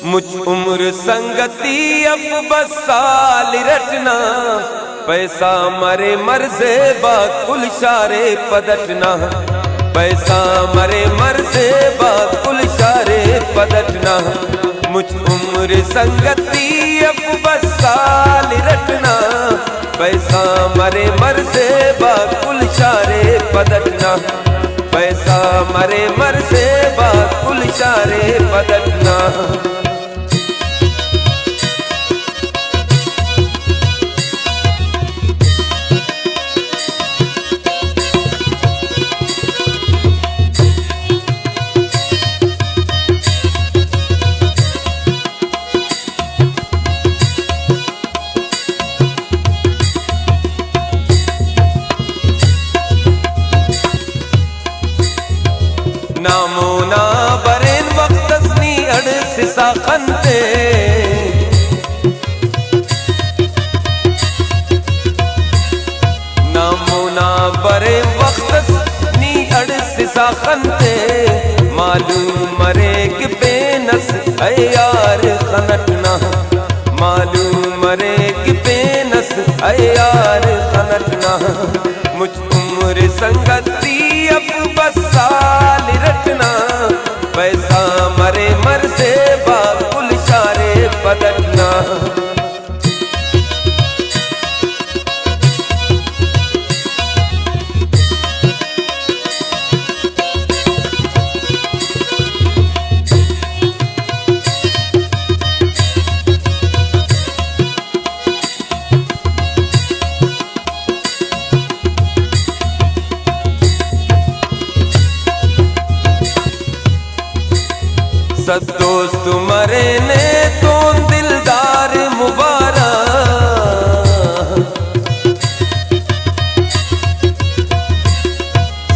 मुझ उम्र संगति अब बस साल रटना, पैसा मरे मरसे बाकुल शारे पदटना, पैसा मरे मरसे बाकुल शारे पदटना। मुझ उम्र संगति अब बस साल रटना, पैसा मरे मरसे बाकुल शारे पदटना, पैसा मरे मरसे बाकुल शारे पदटना। नामो ना बरेन वक्तसनी अड़सिसा खंते, नामो ना बरेन वक्तसनी अड़सिसा खंते, मालूम मरे कि बेनस है यार खनटना, मालूम मरे कि बेनस है यार खनटना। मुझ उम्र संगति अब बस साल रटना, पैसा मरे मरसे बाकुल शारे पदटना। सद दोस्त मरे ने तो दिलदार मुबारक,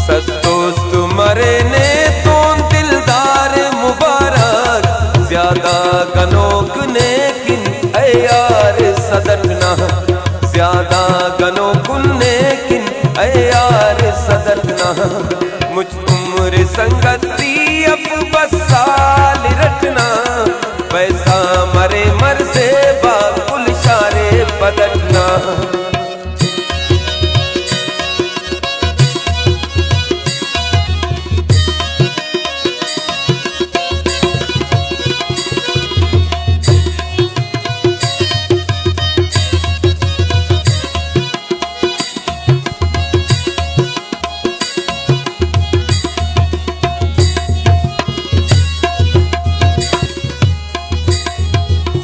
सद दोस्त मरे ने तो दिलदार मुबारक, ज्यादा गनोक ने किन है यार सदटना, ज्यादा गनोक ने किन है यार सदटना। मुझ उम्र संगति अब बस साल रटना, पैसा मरे मरसे बाकुल शारे पदटना।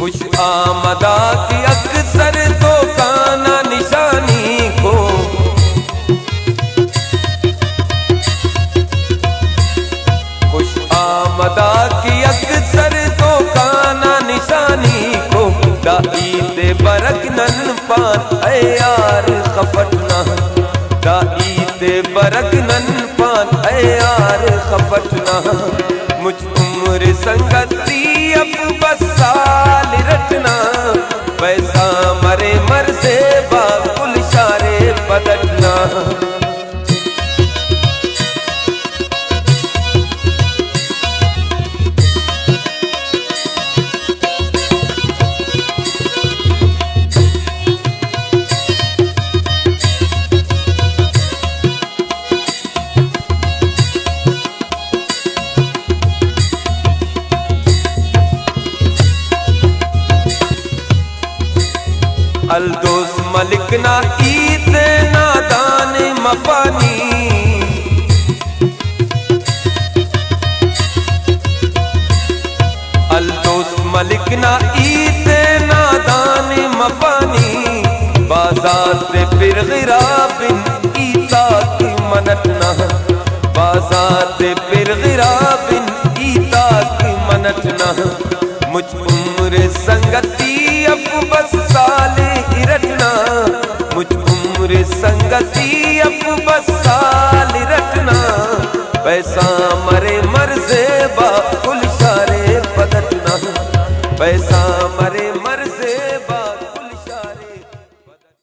खुश आमदा की अक्सर तो काना निशानी को, खुश आमदा की अक्सर तो काना निशानी को, दाई दे बरक नन पान है यार खफटना, दाई दे बरक नन पान है यार खफटना। मुझ उम्र संगति अब बस साल रटना, पैसा मरे मरसे बाकुल शारे पदटना। अलदोस मलिक ना ईद नादान मफानी, अलदोस मलिक ना ईद नादान मफानी, बाजार से फिर गिराबिन ईता की मनटना, बाजार से फिर गिराबिन ईता की मनटना। मुझ उम्र संगति अब बस साल रटना, मुझ उम्र संगति अब बस साल रटना, पैसा मरे मरसे बाकुल शारे पदटना, पैसा मरे